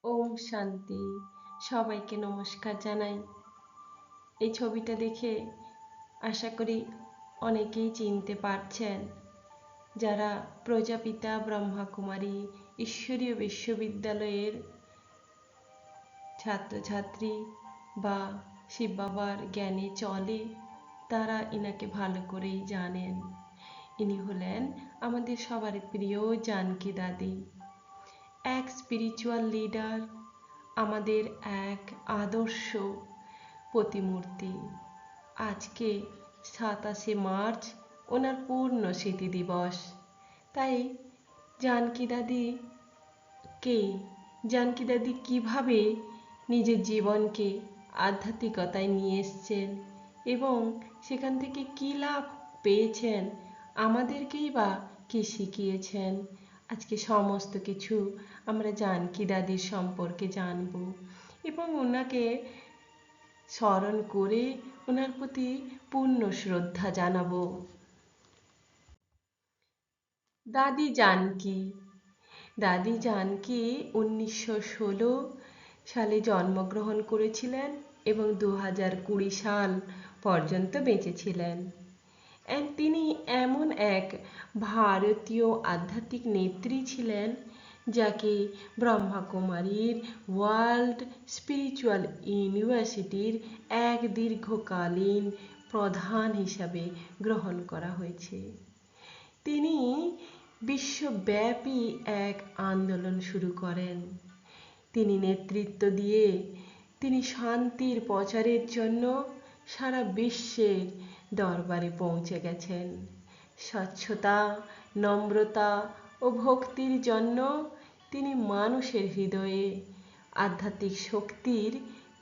ওম শান্তি। সবাইকে নমস্কার জানাই। এই ছবিটা দেখে আশা করি অনেকেই চিনতে পারছেন, যারা প্রজাপিতা ব্রহ্মাকুমারী ঈশ্বরীয় বিশ্ববিদ্যালয়ের ছাত্রছাত্রী বা শিব বাবার জ্ঞানে চলে, তারা ইনাকে ভালো করেই জানেন। ইনি হলেন আমাদের সবার প্রিয় জানকী দাদি, এক স্পিরিচুয়াল লিডার, আমাদের এক আদর্শ প্রতিমূর্তি। আজকে 27শে মার্চ ওনার পূর্ণ স্মৃতি দিবস। তাই জানকী দাদি কে, জানকী দাদি কীভাবে নিজের জীবনকে আধ্যাত্মিকতায় নিয়ে এসছেন এবং সেখান থেকে কী লাভ পেয়েছেন, আমাদেরকেই বা কী শিখিয়েছেন, আজকে সমস্ত কিছু আমরা জানকী দাদির সম্পর্কে জানব এবং ওনাকে স্মরণ করে ওনার প্রতি পূর্ণ শ্রদ্ধা জানাবো। দাদি জানকী। দাদি জানকী 1916 সালে জন্মগ্রহণ করেছিলেন এবং 2020 সাল পর্যন্ত বেঁচেছিলেন। তিনি এমন এক ভারতীয় আধ্যাত্মিক নেত্রী ছিলেন যাকে ব্রহ্মাকুমারীর ওয়ার্ল্ড স্পিরিচুয়াল ইউনিভার্সিটির এক দীর্ঘকালীন প্রধান হিসাবে গ্রহণ করা হয়েছে। তিনি বিশ্বব্যাপী এক আন্দোলন শুরু করেন। তিনি নেতৃত্ব দিয়ে তিনি শান্তির প্রচারের জন্য সারা বিশ্বের দরবারে পৌঁছে গেছেন। স্বচ্ছতা, নম্রতা ও ভক্তির জন্য তিনি মানুষের হৃদয়ে আধ্যাত্মিক শক্তির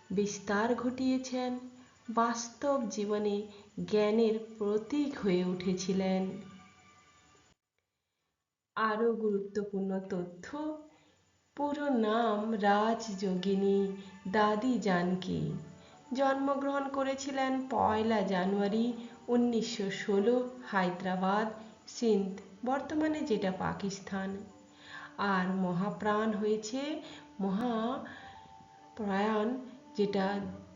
বিস্তার ঘটিয়েছেন, বাস্তব জীবনে জ্ঞানের প্রতীক হয়ে উঠেছিলেন। আরও গুরুত্বপূর্ণ তথ্য: পুরো নাম রাজযোগিনী দাদি জানকী। জন্মগ্রহণ করেছিলেন 1 জানুয়ারি 1916 হায়দ্রাবাদ, সিন্ধ, বর্তমানে যেটা পাকিস্তান। আর মহাপ্রাণ হয়েছে মহাপ্রয়াণ, যেটা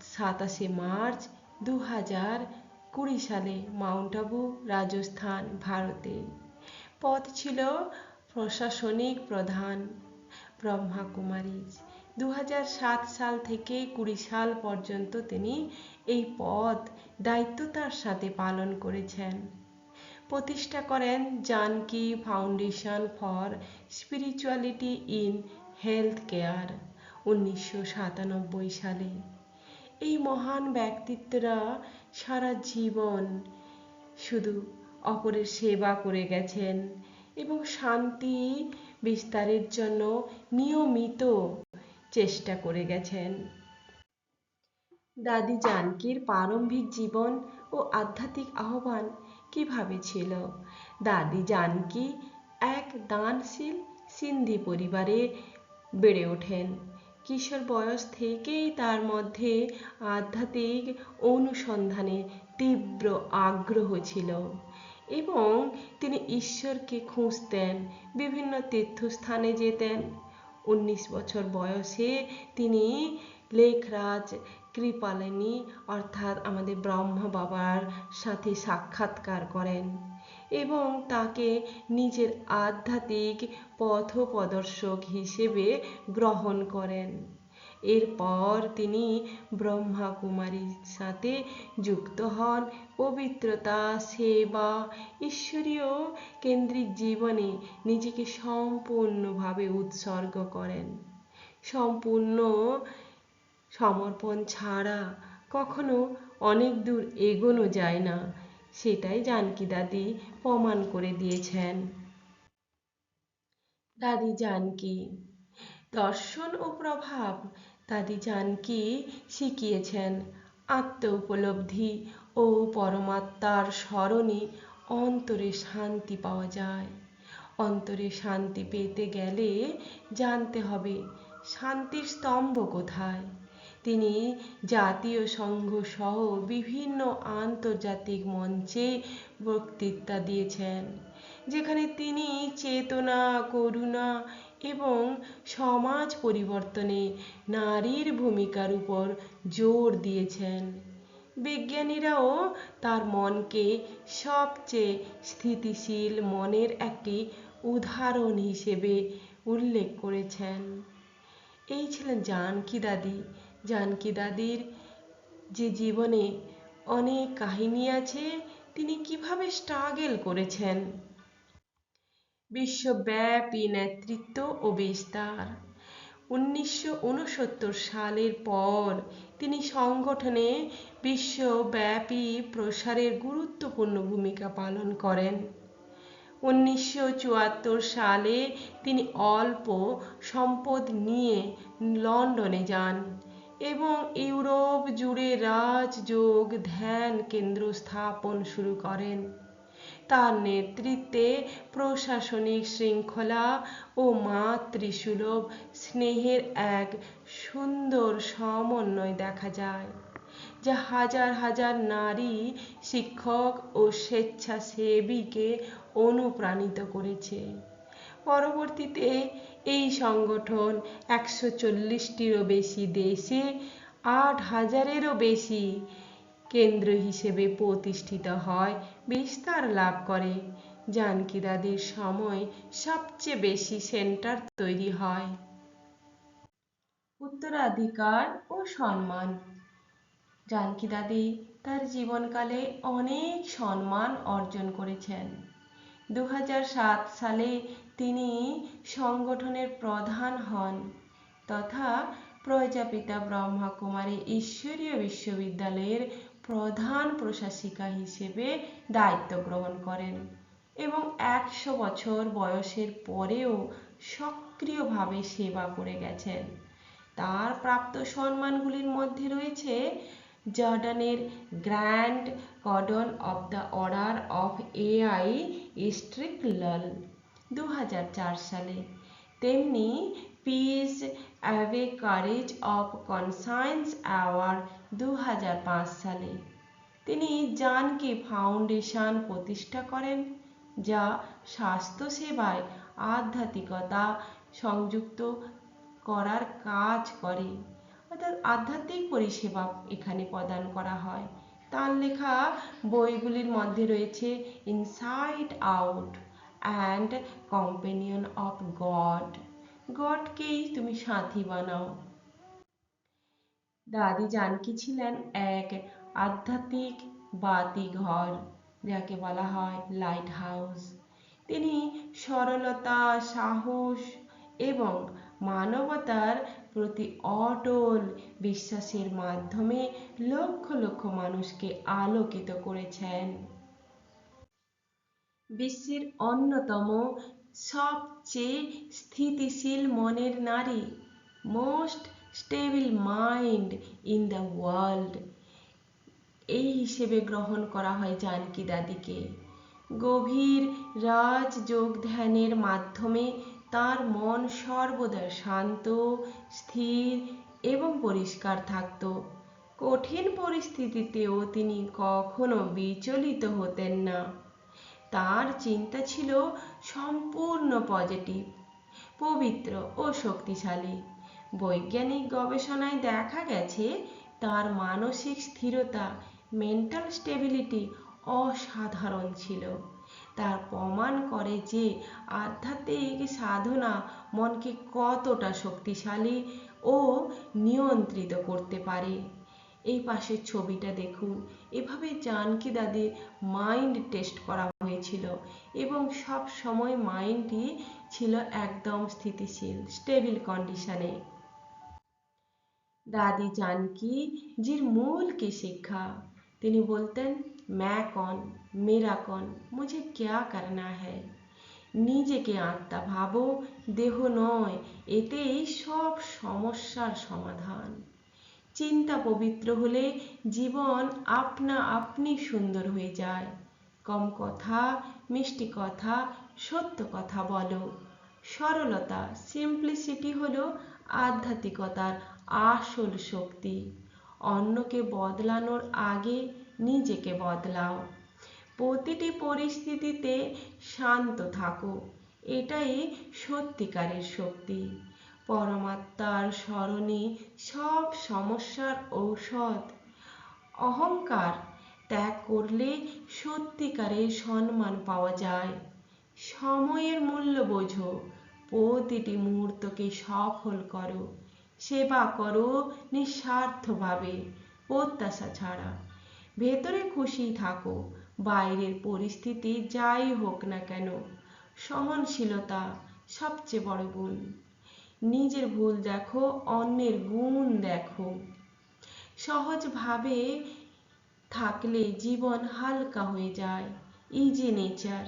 27শে মার্চ 2020 সালে মাউন্ট আবু, রাজস্থান, ভারতে। পদ ছিল প্রশাসনিক প্রধান ব্রহ্মাকুমারী। 2007 সাল থেকে 20 সাল পর্যন্ত তিনি এই পদ দায়িত্বতার সাথে পালন করেছেন। প্রতিষ্ঠা করেন Janaki foundation for spirituality in health care 1997 সালে। এই মহান ব্যক্তিত্বরা সারা জীবন শুধু অপরের সেবা করে গেছেন এবং শান্তি বিস্তারের জন্য নিয়মিত চেষ্টা করে গেছেন। দাদি জানকীর প্রারম্ভিক জীবন ও আধ্যাত্মিক আহ্বান কিভাবে ছিল? দাদি জানকী এক দানশীল সিন্ধি পরিবারে বেড়ে ওঠেন। কিশোর বয়স থেকেই তার মধ্যে আধ্যাত্মিক অনুসন্ধানে তীব্র আগ্রহ ছিল এবং তিনি ঈশ্বরকে খুঁজতেন, বিভিন্ন তীর্থস্থানে যেতেন। 19 বছর বয়সে তিনি লেখরাজ কৃপালিনী অর্থাৎ আমাদের ব্রহ্মা বাবার সাথে সাক্ষাৎকার করেন এবং তাকে নিজের আধ্যাত্মিক পথপ্রদর্শক হিসেবে গ্রহণ করেন। এরপর তিনি ব্রহ্মাকুমারীর সাথে যুক্ত হন, পবিত্রতা, সেবা, ঈশ্বরীয় কেন্দ্রিক জীবনে নিজেকে সম্পূর্ণভাবে উৎসর্গ করেন। সম্পূর্ণ সমর্পণ ছাড়া কখনো অনেক দূর এগোনো যায় না, সেটাই জানকী দাদি প্রমাণ করে দিয়েছেন। দাদি জানকী দর্শন ও প্রভাব। দাদি জানকী শিখিয়েছেন আত্ম উপলব্ধি ও পরমাত্মার স্মরণে অন্তরে শান্তি পাওয়া যায়। অন্তরে শান্তি পেতে গেলে জানতে হবে শান্তির স্তম্ভ কোথায়। তিনি জাতীয় সংঘ সহ বিভিন্ন আন্তর্জাতিক মঞ্চে বক্তৃতা দিয়েছেন, যেখানে তিনি চেতনা, করুণা এবং সমাজ পরিবর্তনে নারীর ভূমিকার উপর জোর দিয়েছেন। বিজ্ঞানীরাও তার মনকে সবচেয়ে স্থিতিশীল মনের একটি উদাহরণ হিসেবে উল্লেখ করেছেন। এই ছিলেন জানকী দাদি। জানকী দাদির যে জীবনে অনেক কাহিনী আছে, তিনি কিভাবে স্ট্রাগল করেছেন, বিশ্বব্যাপী নেতৃত্ব ও বিস্তার। 1969 সালের পর তিনি সংগঠনে বিশ্বব্যাপী প্রসারের গুরুত্বপূর্ণ ভূমিকা পালন করেন। 1974 সালে তিনি অল্প সম্পদ নিয়ে লন্ডনে যান এবং ইউরোপ জুড়ে রাজযোগ ধ্যান কেন্দ্র স্থাপন শুরু করেন। তার নেতৃত্বে প্রশাসনিক শৃঙ্খলা ও মাতৃসুলভ স্নেহের এক সুন্দর সমন্বয় দেখা যায়, যা হাজার হাজার নারী শিক্ষক ও স্বেচ্ছাসেবীকে অনুপ্রাণিত করেছে। পরবর্তীতে এই সংগঠন 140টিরও বেশি দেশে 8,000-এরও বেশি কেন্দ্র হিসেবে প্রতিষ্ঠিত হয়, বিস্তার লাভ করে। জানকী দাদির সময় সবচেয়ে বেশি সেন্টার তৈরি হয়। উত্তরাধিকার ও সম্মান। জানকী দাদি তার জীবনকালে অনেক সম্মান অর্জন করেছেন। 2007 সালে তিনি সংগঠনের প্রধান হন তথা প্রজাপিতা ব্রহ্মকুমারী ঈশ্বরীয় বিশ্ববিদ্যালয়ের প্রধান প্রশাসিকা হিসেবে দায়িত্ব গ্রহণ করেন এবং 100 বছর বয়সের পরেও সক্রিয়ভাবে সেবা করে গেছেন। তার প্রাপ্ত সম্মানগুলির মধ্যে রয়েছে জর্ডানের grand cordon of the order of এআই স্ট্রিকলাল 2004 সালে, তেমনি peace abbey courage of conscience award 2005 সালে। তিনি জানকী ফাউন্ডেশন প্রতিষ্ঠা করেন, যা স্বাস্থ্যসেবায় আধ্যাত্মিকতা সংযুক্ত করার কাজ করে, অর্থাৎ আধ্যাত্মিক পরিষেবা এখানে প্রদান করা হয়। তার লেখা বইগুলির মধ্যে রয়েছে inside out and companion of God, গডকেই তুমি সাথী বানাও। দাদি জানকী ছিলেন এক আধ্যাত্মিক বাতিঘর, যাকে বলা হয় লাইট হাউস। তিনি সরলতা, সাহস এবং মানবতার প্রতি অটল বিশ্বাসের মাধ্যমে লক্ষ লক্ষ মানুষকে আলোকিত করেছেন। বিশ্বের অন্যতম সবচেয়ে স্থিতিশীল মনের নারী, most stable mind in the world, এই হিসেবে গ্রহণ করা হয় জানকী দাদিকে। গভীর রাজযোগ ধ্যানের মাধ্যমে তার মন সর্বদা শান্ত, স্থির এবং পরিষ্কার থাকত। কঠিন পরিস্থিতিতেও তিনি কখনো বিচলিত হতেন না। তার চিন্তা ছিল সম্পূর্ণ পজিটিভ, পবিত্র ও শক্তিশালী। বৈজ্ঞানিক গবেষণায় দেখা গেছে তার মানসিক স্থিরতা, মেন্টাল স্টেবিলিটি অসাধারণ ছিল। তার প্রমাণ করে যে আধ্যাত্মিক সাধনা মনকে কতটা শক্তিশালী ও নিয়ন্ত্রিত করতে পারে। এই পাশের ছবিটা দেখুন, এভাবে জানকী দাদির মাইন্ড টেস্ট করা হয়েছিল এবং সব সময় মাইন্ডটি ছিল একদম স্থিতিশীল, স্টেবল কন্ডিশনে। দাদি জানকী জির মূল কি শিক্ষা? তিনি বলতেন, मैं कौन, मेरा कौन, मुझे क्या करना है। নিজেকে আত্মা ভাবো, দেহ নয়, এতেই সব সমস্যার সমাধান। চিন্তা পবিত্র হলে জীবন আপনা আপনি সুন্দর হয়ে যায়। কম কথা, মিষ্টি কথা, সত্য কথা বলো। সরলতা, সিম্পলিসিটি হলো আধ্যাত্মিকতার আসল শক্তি। অন্যকে বদলানোর আগে নিজেকে বদলাও। প্রতিটি পরিস্থিতিতে শান্ত থাকো এটাই সত্যিকারের শক্তি। পরমাত্মার স্মরণে সব সমস্যার ঔষধ। অহংকার ত্যাগ করলে সত্যিকারের সম্মান পাওয়া যায়। সময়ের মূল্য বোঝো, প্রতিটি মুহূর্তকে সফল করো, সেবা করো নিঃস্বার্থভাবে, প্রত্যাশা ছাড়া। ভেতরে খুশি থাকো, বাইরের পরিস্থিতি যাই হোক না কেন। সহনশীলতা সবচেয়ে বড় গুণ। নিজের ভুল দেখো, অন্যের গুণ দেখো। সহজভাবে থাকলে জীবন হালকা হয়ে যায়। Easy nature.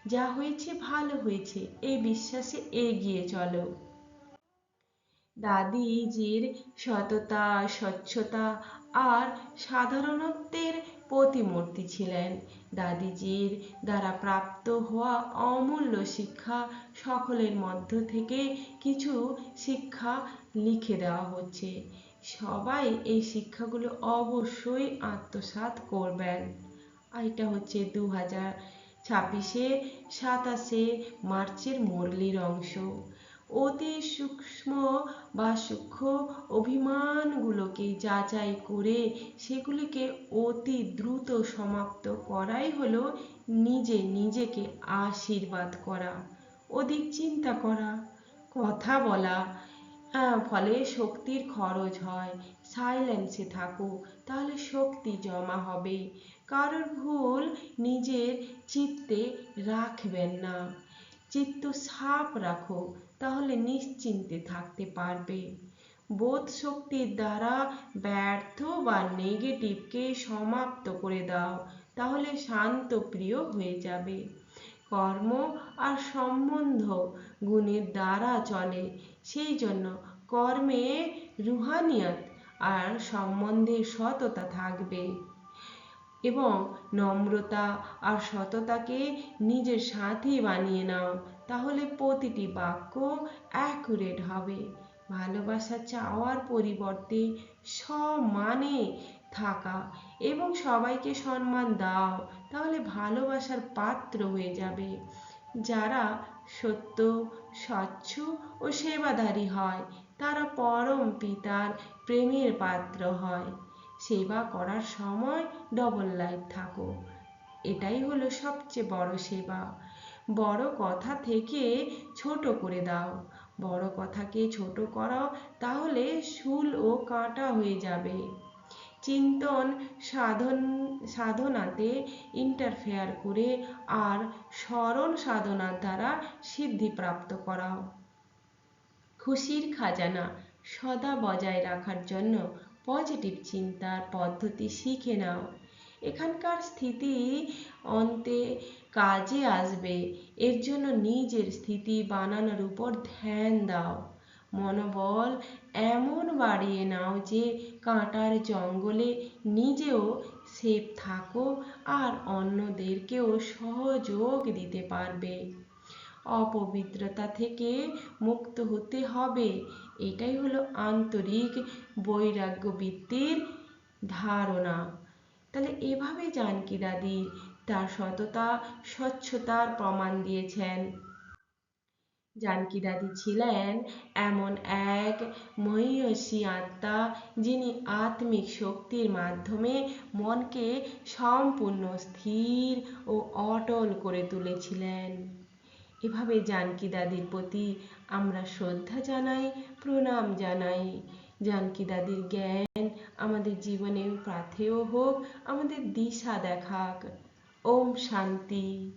যা হয়েছে ভালো হয়েছে এই বিশ্বাসে এগিয়ে চলো। দাদিজির সততা, স্বচ্ছতা আর সাধারণত্বের প্রতিমূর্তি ছিলেন। দাদিজির দ্বারা প্রাপ্ত হওয়া অমূল্য শিক্ষা সকলের মধ্য থেকে কিছু শিক্ষা লিখে দেওয়া হচ্ছে। সবাই এই শিক্ষাগুলো অবশ্যই আত্মসাৎ করবেন। আর এটা হচ্ছে 2026 27 মার্চের মুরলির অংশ। অতি সূক্ষ্ম বা সূক্ষ্ম অভিমানগুলোকে যাচাই করে সেগুলিকে অতি দ্রুত সমাপ্ত করাই হলো নিজেকে আশীর্বাদ করা। অধিক চিন্তা করা, কথা বলা ফলে শক্তির খরচ হয়। সাইলেন্সে থাকো, তাহলে শক্তি জমা হবে। কারোর ভুল নিজের চিত্তে রাখবেন না। চিত্ত সাফ রাখো, তাহলে নিশ্চিন্তে থাকতে পারবে। বোধ শক্তির দ্বারা ব্যর্থ বা নেগেটিভকে সমাপ্ত করে দাও, তাহলে শান্ত প্রিয় হয়ে যাবে। কর্ম আর সম্বন্ধ গুণের দ্বারা চলে, সেই জন্য কর্মে রুহানিয়ত আর সম্বন্ধে সততা থাকবে। এবং নম্রতা আর সততাকে নিজের সাথী বানিয়ে নাও, তাহলে প্রতিটি বাক্য অ্যাকুরেট হবে। ভালোবাসা চাওয়ার পরিবর্তে সম্মানে থাকা এবং সবাইকে সম্মান দাও, তাহলে ভালোবাসার পাত্র হয়ে যাবে। যারা সত্য, স্বচ্ছ ও সেবাধারী হয় তারা পরম পিতার প্রেমের পাত্র হয়। সেবা করার সময় ডবল লাইফ থাকো, এটাই হলো সবচেয়ে বড় সেবা। বড় কথা থেকে ছোট করে দাও। বড় কথাকে ছোট করো, তাহলে শুল ও কাঁটা হয়ে যাবে। চিন্তন সাধনাতে ইন্টারফেয়ার করে আর স্মরণ সাধনার দ্বারা সিদ্ধি প্রাপ্ত করাও। খুশির খাজানা সদা বজায় রাখার জন্য পজিটিভ চিন্তার পদ্ধতি শিখে নাও। এখানকার স্থিতি অন্তে কাজে আসবে, এর জন্য নিজের স্থিতি বানানোর উপর ধ্যান দাও। মনোবল এমন বাড়িয়ে নাও যে কাঁটার জঙ্গলে নিজেও সেফ থাকো আর অন্যদেরকেও সহযোগ দিতে পারবে। অপবিত্রতা থেকে মুক্ত হতে হবে, এটাই হলো আন্তরিক বৈরাগ্য বৃত্তির ধারণা। তাহলে এভাবে জানকী দাদি তার সততা, স্বচ্ছতার প্রমাণ দিয়েছেন। জানকী দাদি ছিলেন এমন এক মহীয়সী আত্মা যিনি আত্মিক শক্তির মাধ্যমে মনকে সম্পূর্ণ স্থির ও অটল করে তুলেছিলেন। এভাবে জানকী দাদির প্রতি আমরা শ্রদ্ধা জানাই, প্রণাম জানাই। জানকী দাদির জ্ঞান আমাদের জীবনে পাথেয় হোক, আমাদের দিশা দেখাক। ওম শান্তি।